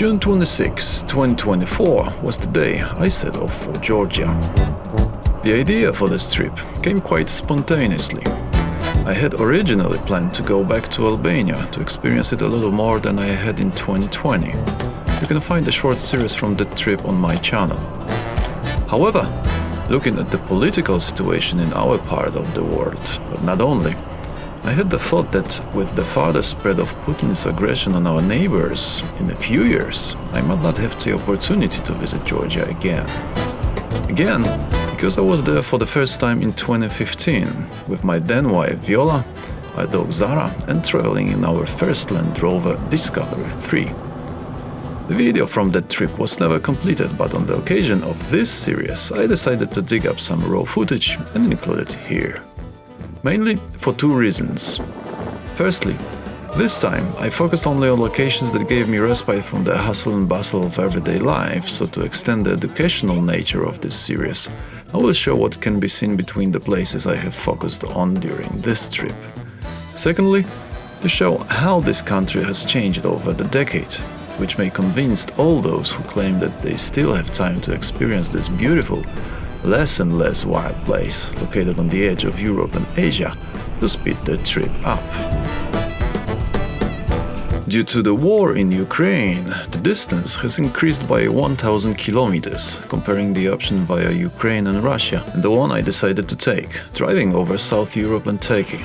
June 26, 2024 was the day I set off for Georgia. The idea for this trip came quite spontaneously. I had originally planned to go back to Albania to experience it a little more than I had in 2020. You can find a short series from that trip on my channel. However, looking at the political situation in our part of the world, but not only, I had the thought that with the further spread of Putin's aggression on our neighbors in a few years, I might not have the opportunity to visit Georgia again. Again, because I was there for the first time in 2015 with my then wife Viola, our dog Zara, and traveling in our first Land Rover Discovery 3. The video from that trip was never completed, but on the occasion of this series I decided to dig up some raw footage and include it here. Mainly for two reasons. Firstly, this time I focused only on locations that gave me respite from the hustle and bustle of everyday life, so to extend the educational nature of this series, I will show what can be seen between the places I have focused on during this trip. Secondly, to show how this country has changed over the decade, which may convince all those who claim that they still have time to experience this beautiful, less and less wild place located on the edge of Europe and Asia to speed their trip up. Due to the war in Ukraine, the distance has increased by 1,000 kilometers, comparing the option via Ukraine and Russia and the one I decided to take, driving over South Europe and Turkey.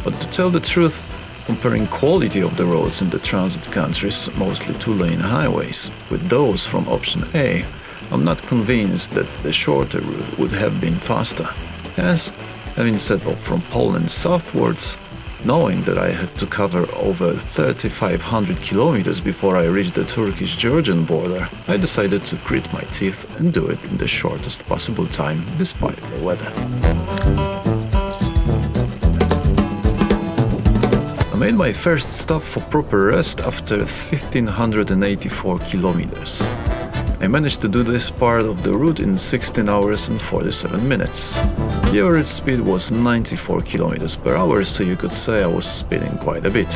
But to tell the truth, comparing quality of the roads in the transit countries, mostly two-lane highways, with those from option A, I'm not convinced that the shorter route would have been faster. Hence, having set off from Poland southwards, knowing that I had to cover over 3,500 kilometers before I reached the Turkish-Georgian border, I decided to grit my teeth and do it in the shortest possible time despite the weather. I made my first stop for proper rest after 1,584 kilometers. I managed to do this part of the route in 16 hours and 47 minutes. The average speed was 94 km per hour, so you could say I was speeding quite a bit,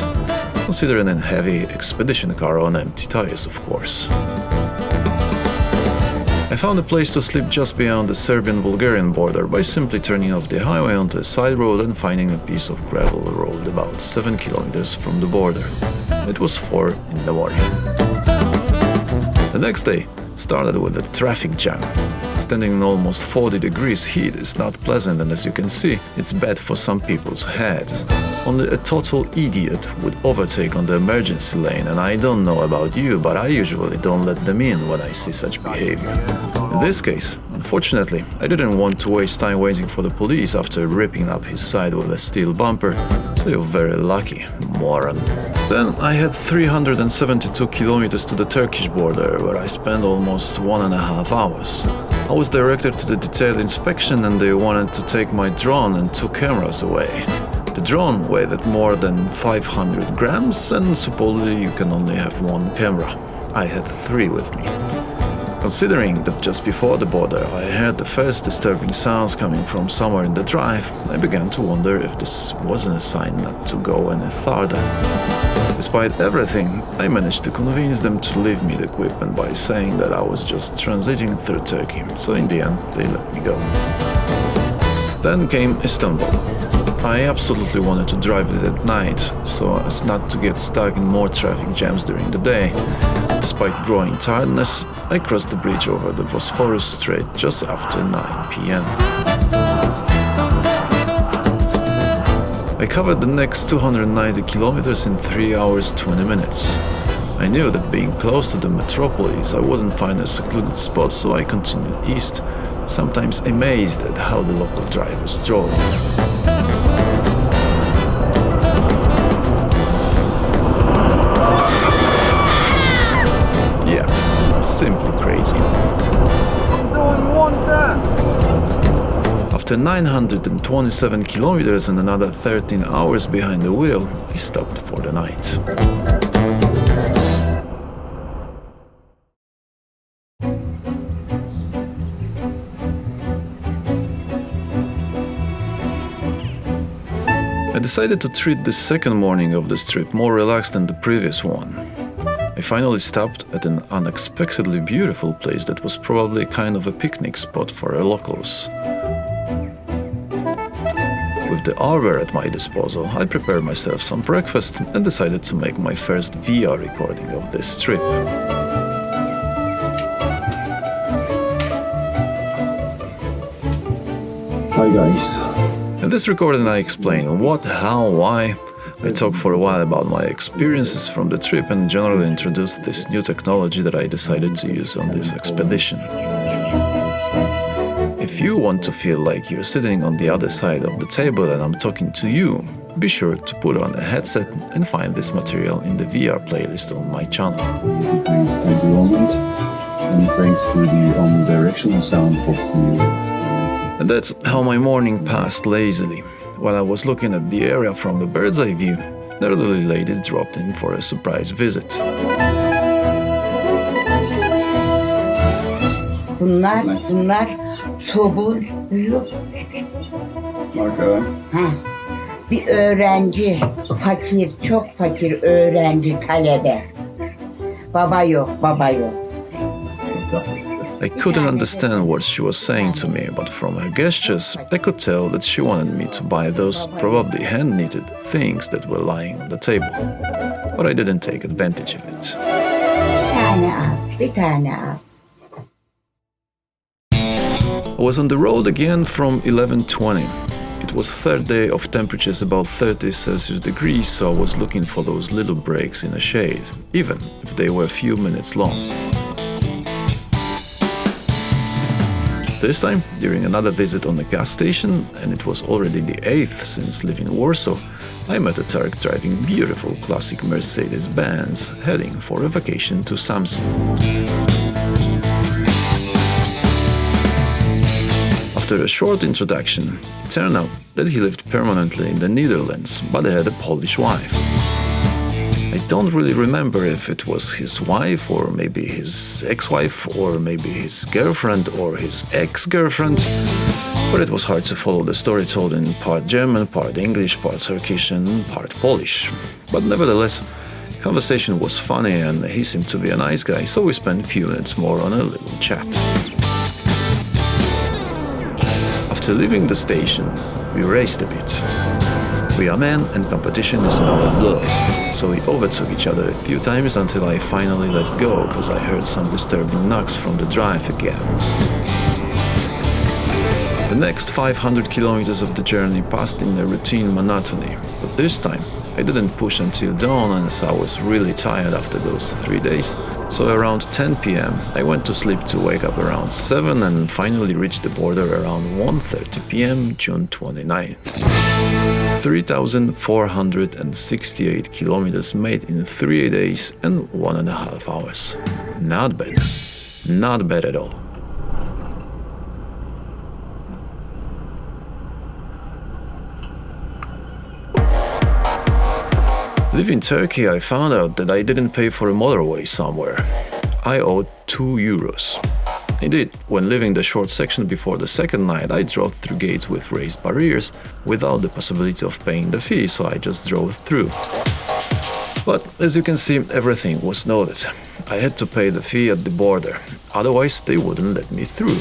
considering a heavy expedition car on empty tires, of course. I found a place to sleep just beyond the Serbian-Bulgarian border by simply turning off the highway onto a side road and finding a piece of gravel road about 7 km from the border. It was 4 in the morning. The next day started with a traffic jam. Standing in almost 40 degrees heat is not pleasant, and as you can see, it's bad for some people's heads. Only a total idiot would overtake on the emergency lane, and I don't know about you, but I usually don't let them in when I see such behavior. In this case, unfortunately, I didn't want to waste time waiting for the police after ripping up his side with a steel bumper, so you're very lucky, moron. Then I had 372 kilometers to the Turkish border, where I spent almost 1.5 hours. I was directed to the detailed inspection and they wanted to take my drone and 2 cameras away. The drone weighed more than 500 grams and supposedly you can only have 1 camera. I had 3 with me. Considering that just before the border I heard the first disturbing sounds coming from somewhere in the drive, I began to wonder if this wasn't a sign not to go any farther. Despite everything, I managed to convince them to leave me the equipment by saying that I was just transiting through Turkey, so in the end they let me go. Then came Istanbul. I absolutely wanted to drive it at night, so as not to get stuck in more traffic jams during the day. Despite growing tiredness, I crossed the bridge over the Bosphorus Strait just after 9 p.m. I covered the next 290 kilometers in 3 hours 20 minutes. I knew that being close to the metropolis I wouldn't find a secluded spot, so I continued east, sometimes amazed at how the local drivers drove. Yeah, simply crazy. I'm doing 110! After 927 kilometers and another 13 hours behind the wheel, I stopped for the night. I decided to treat the second morning of this trip more relaxed than the previous one. I finally stopped at an unexpectedly beautiful place that was probably kind of a picnic spot for locals. With the hour at my disposal, I prepared myself some breakfast and decided to make my first VR recording of this trip. Hi guys. In this recording I explain what, how, why. I talk for a while about my experiences from the trip and generally introduce this new technology that I decided to use on this expedition. If you want to feel like you're sitting on the other side of the table and I'm talking to you, be sure to put on a headset and find this material in the VR playlist on my channel. Thanks environment and thanks to the omnidirectional sound of the And that's how my morning passed lazily. While I was looking at the area from a bird's eye view, the elderly lady dropped in for a surprise visit. Bunlar sobul yok. Marka. Bir öğrenci, fakir, çok fakir öğrenci, talebe. Baba yok. I couldn't understand what she was saying to me, but from her gestures, I could tell that she wanted me to buy those probably hand-knitted things that were lying on the table. But I didn't take advantage of it. Bir tane al. I was on the road again from 11:20. It was third day of temperatures about 30 Celsius degrees, so I was looking for those little breaks in the shade, even if they were a few minutes long. This time, during another visit on the gas station, and it was already the 8th since leaving Warsaw, I met a Turk driving beautiful classic Mercedes-Benz, heading for a vacation to Samsun. After a short introduction, it turned out that he lived permanently in the Netherlands, but had a Polish wife. I don't really remember if it was his wife, or maybe his ex-wife, or maybe his girlfriend, or his ex-girlfriend, but it was hard to follow the story told in part German, part English, part Turkish, and part Polish. But nevertheless, conversation was funny and he seemed to be a nice guy, so we spent a few minutes more on a little chat. After leaving the station, we raced a bit. We are men and competition is in our blood, so we overtook each other a few times until I finally let go because I heard some disturbing knocks from the drive again. The next 500 kilometers of the journey passed in a routine monotony, but this time I didn't push until dawn as I was really tired after those 3 days, so around 10 p.m. I went to sleep to wake up around 7 and finally reached the border around 1:30 p.m. June 29. 3,468 kilometers made in 3 days and 1.5 hours. Not bad. Not bad at all. Leaving Turkey, I found out that I didn't pay for a motorway somewhere. I owed €2. Indeed, when leaving the short section before the second night, I drove through gates with raised barriers without the possibility of paying the fee, so I just drove through. But as you can see, everything was noted. I had to pay the fee at the border, otherwise they wouldn't let me through.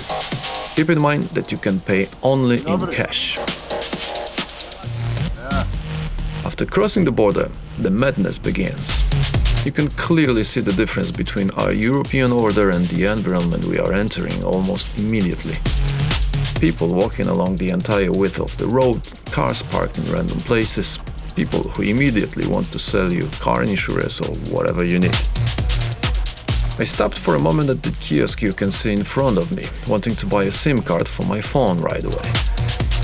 Keep in mind that you can pay only in cash. After crossing the border, the madness begins. You can clearly see the difference between our European order and the environment we are entering almost immediately. People walking along the entire width of the road, cars parked in random places, people who immediately want to sell you car insurance or whatever you need. I stopped for a moment at the kiosk you can see in front of me, wanting to buy a SIM card for my phone right away.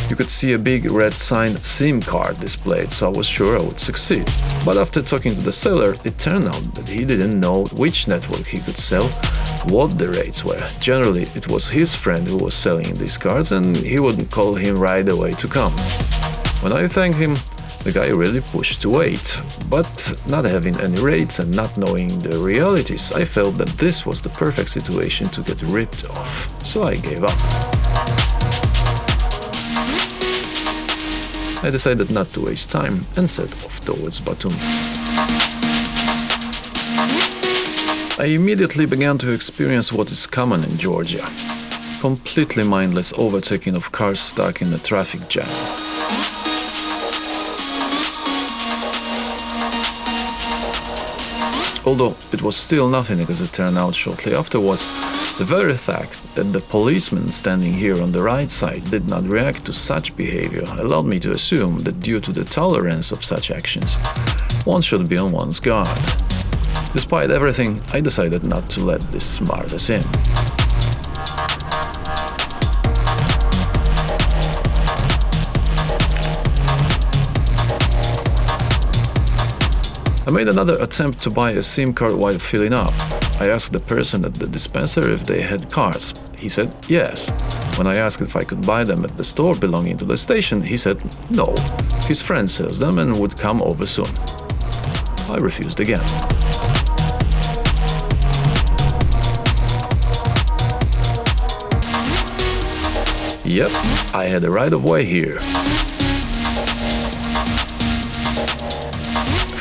You could see a big red sign SIM card displayed, so I was sure I would succeed. But after talking to the seller, it turned out that he didn't know which network he could sell, what the rates were. Generally, it was his friend who was selling these cards and he wouldn't call him right away to come. When I thanked him, the guy really pushed to wait. But not having any rates and not knowing the realities, I felt that this was the perfect situation to get ripped off, so I gave up. I decided not to waste time and set off towards Batumi. I immediately began to experience what is common in Georgia. Completely mindless overtaking of cars stuck in a traffic jam. Although it was still nothing as it turned out shortly afterwards, the very fact that the policeman standing here on the right side did not react to such behavior allowed me to assume that due to the tolerance of such actions, one should be on one's guard. Despite everything, I decided not to let this smart us in. I made another attempt to buy a SIM card while filling up. I asked the person at the dispenser if they had cards. He said yes. When I asked if I could buy them at the store belonging to the station, he said no. His friend sells them and would come over soon. I refused again. Yep, I had a right of way here.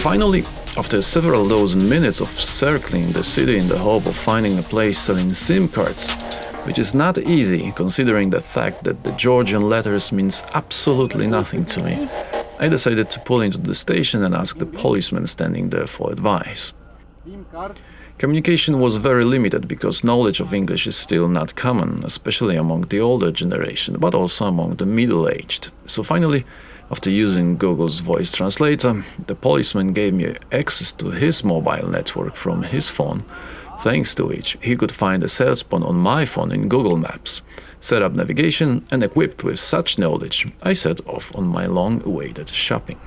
Finally, after several dozen minutes of circling the city in the hope of finding a place selling SIM cards, which is not easy considering the fact that the Georgian letters means absolutely nothing to me, I decided to pull into the station and ask the policeman standing there for advice. Communication was very limited because knowledge of English is still not common, especially among the older generation, but also among the middle-aged. So finally, after using Google's voice translator, the policeman gave me access to his mobile network from his phone, thanks to which he could find a salesman on my phone in Google Maps, set up navigation, and equipped with such knowledge, I set off on my long-awaited shopping.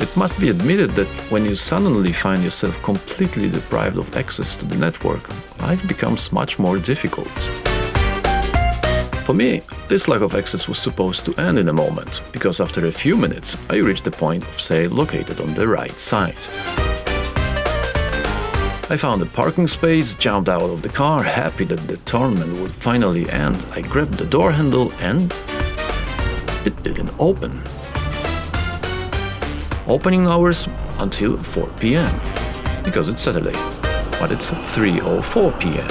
It must be admitted that when you suddenly find yourself completely deprived of access to the network, life becomes much more difficult. For me, this lack of access was supposed to end in a moment, because after a few minutes I reached the point of sale located on the right side. I found a parking space, jumped out of the car, happy that the tournament would finally end. I grabbed the door handle and it didn't open. Opening hours until 4 p.m. because it's Saturday, but it's 3:04 p.m.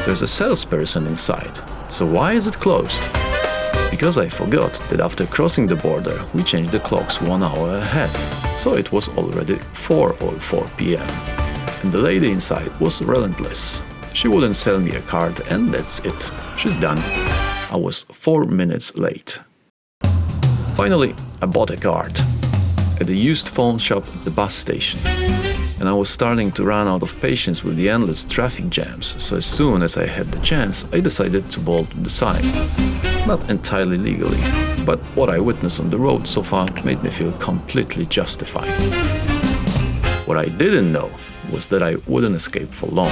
There's a salesperson inside, so why is it closed? Because I forgot that after crossing the border, we changed the clocks 1 hour ahead, so it was already 4:04 p.m. And the lady inside was relentless. She wouldn't sell me a card and that's it. She's done. I was 4 minutes late. Finally, I bought a card at a used phone shop at the bus station, and I was starting to run out of patience with the endless traffic jams, so as soon as I had the chance, I decided to bolt to the side. Not entirely legally, but what I witnessed on the road so far made me feel completely justified. What I didn't know was that I wouldn't escape for long.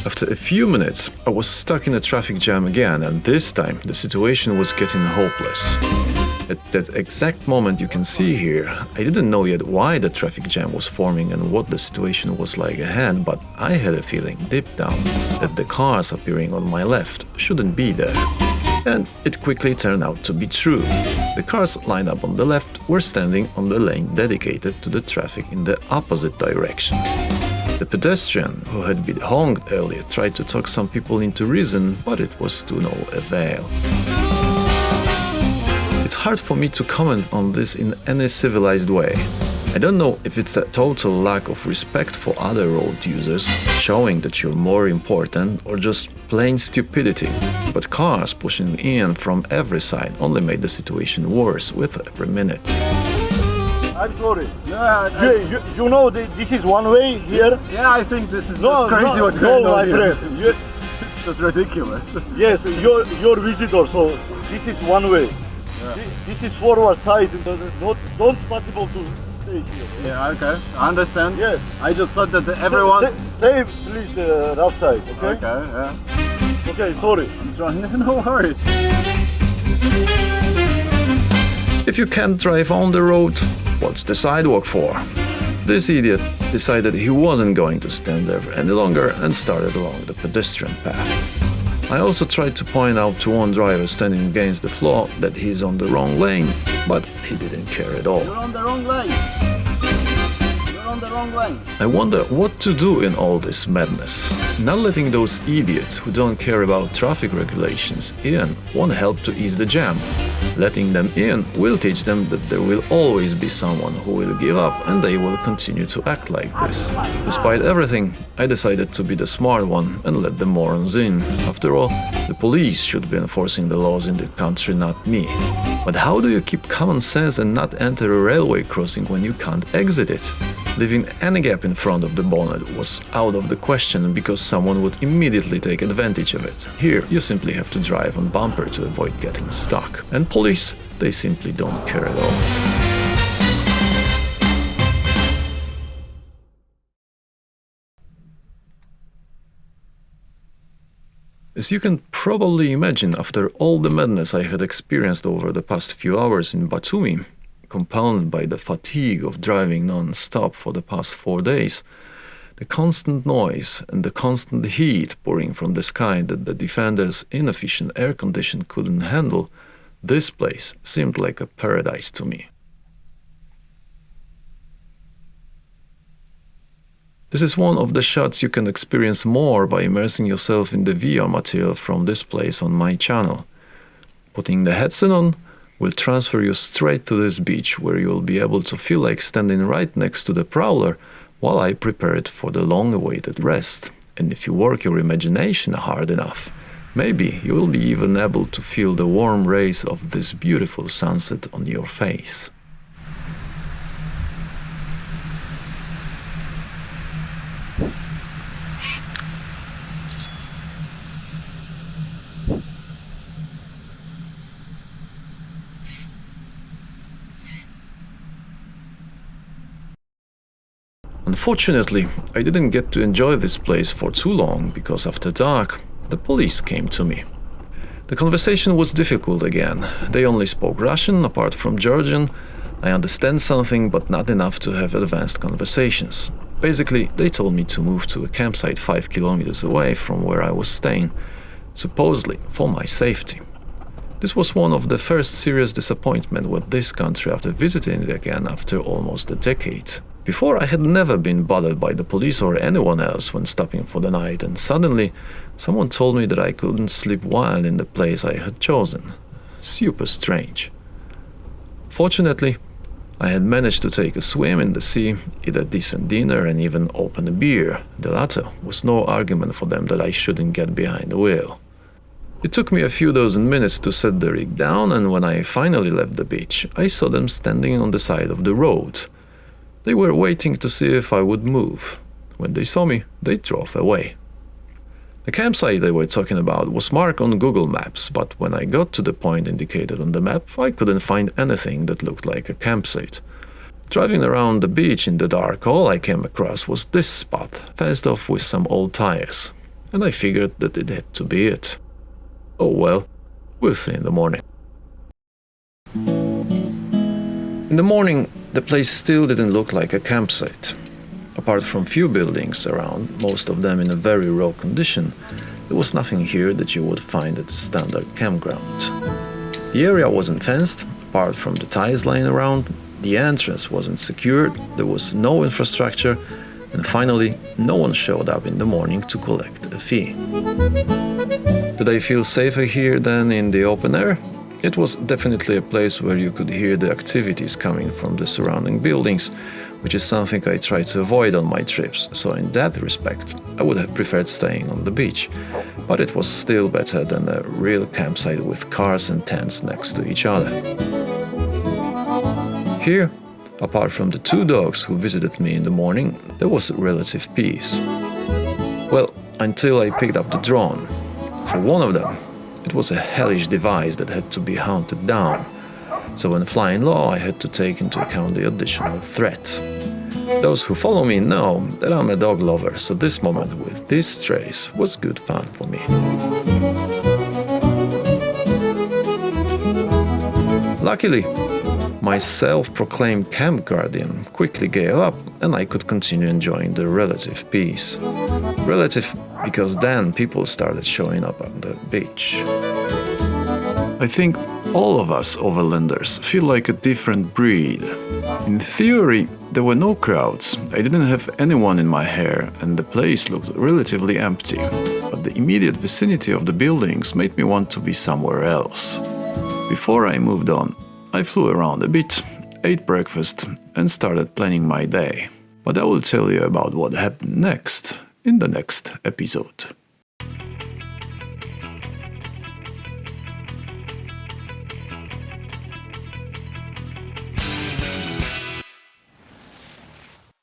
After a few minutes, I was stuck in a traffic jam again, and this time the situation was getting hopeless. At that exact moment you can see here, I didn't know yet why the traffic jam was forming and what the situation was like ahead, but I had a feeling deep down that the cars appearing on my left shouldn't be there. And it quickly turned out to be true. The cars lined up on the left were standing on the lane dedicated to the traffic in the opposite direction. The pedestrian, who had been honked earlier, tried to talk some people into reason, but it was to no avail. It's hard for me to comment on this in any civilized way. I don't know if it's a total lack of respect for other road users, showing that you're more important, or just plain stupidity, but cars pushing in from every side only made the situation worse with every minute. I'm sorry. Yeah, you know this is one way here. Yeah, I think this is No, crazy no, what's going no, on my here. friend. That's ridiculous. Yes, your visitor. So this is one way. This is forward side. Don't possible to stay here. Yeah, okay. I understand. Yes. I just thought that everyone... Stay please the rough side. Okay. Okay, yeah. Okay. Sorry. No worries. If you can't drive on the road, what's the sidewalk for? This idiot decided he wasn't going to stand there any longer and started along the pedestrian path. I also tried to point out to one driver standing against the floor that he's on the wrong lane, but he didn't care at all. You're on the wrong lane. You're on the wrong lane. I wonder what to do in all this madness. Not letting those idiots who don't care about traffic regulations in won't help to ease the jam. Letting them in will teach them that there will always be someone who will give up and they will continue to act like this. Despite everything, I decided to be the smart one and let the morons in. After all, the police should be enforcing the laws in the country, not me. But how do you keep common sense and not enter a railway crossing when you can't exit it? Leaving any gap in front of the bonnet was out of the question because someone would immediately take advantage of it. Here, you simply have to drive on bumper to avoid getting stuck. And police, they simply don't care at all. As you can probably imagine, after all the madness I had experienced over the past few hours in Batumi, compounded by the fatigue of driving non-stop for the past 4 days, the constant noise and the constant heat pouring from the sky that the Defender's inefficient air condition couldn't handle, this place seemed like a paradise to me. This is one of the shots you can experience more by immersing yourself in the VR material from this place on my channel. Putting the headset on will transfer you straight to this beach where you'll be able to feel like standing right next to the Prowler while I prepare it for the long-awaited rest. And if you work your imagination hard enough, maybe you will be even able to feel the warm rays of this beautiful sunset on your face. Unfortunately, I didn't get to enjoy this place for too long because after dark, the police came to me. The conversation was difficult again. They only spoke Russian apart from Georgian. I understand something, but not enough to have advanced conversations. Basically, they told me to move to a campsite 5 kilometers away from where I was staying, supposedly for my safety. This was one of the first serious disappointments with this country after visiting it again after almost a decade. Before, I had never been bothered by the police or anyone else when stopping for the night, and suddenly someone told me that I couldn't sleep while in the place I had chosen. Super strange. Fortunately, I had managed to take a swim in the sea, eat a decent dinner and even open a beer. The latter was no argument for them that I shouldn't get behind the wheel. It took me a few dozen minutes to set the rig down, and when I finally left the beach, I saw them standing on the side of the road. They were waiting to see if I would move. When they saw me, they drove away. The campsite they were talking about was marked on Google Maps, but when I got to the point indicated on the map, I couldn't find anything that looked like a campsite. Driving around the beach in the dark, all I came across was this spot, fenced off with some old tires, and I figured that it had to be it. Oh well, we'll see in the morning. In the morning, the place still didn't look like a campsite. Apart from few buildings around, most of them in a very raw condition, there was nothing here that you would find at a standard campground. The area wasn't fenced, apart from the tires lying around, the entrance wasn't secured, there was no infrastructure, and finally, no one showed up in the morning to collect a fee. Did I feel safer here than in the open air? It was definitely a place where you could hear the activities coming from the surrounding buildings, which is something I try to avoid on my trips, so in that respect, I would have preferred staying on the beach. But it was still better than a real campsite with cars and tents next to each other. Here, apart from the 2 dogs who visited me in the morning, there was relative peace. Well, until I picked up the drone. For one of them, it was a hellish device that had to be hunted down, so when flying low I had to take into account the additional threat. Those who follow me know that I'm a dog lover, so this moment with these strays was good fun for me. Luckily, My self-proclaimed camp guardian quickly gave up and I could continue enjoying the relative peace. Relative because then people started showing up on the beach. I think all of us overlanders feel like a different breed. In theory, there were no crowds, I didn't have anyone in my hair and the place looked relatively empty. But the immediate vicinity of the buildings made me want to be somewhere else. Before I moved on, I flew around a bit, ate breakfast and started planning my day. But I will tell you about what happened next in the next episode.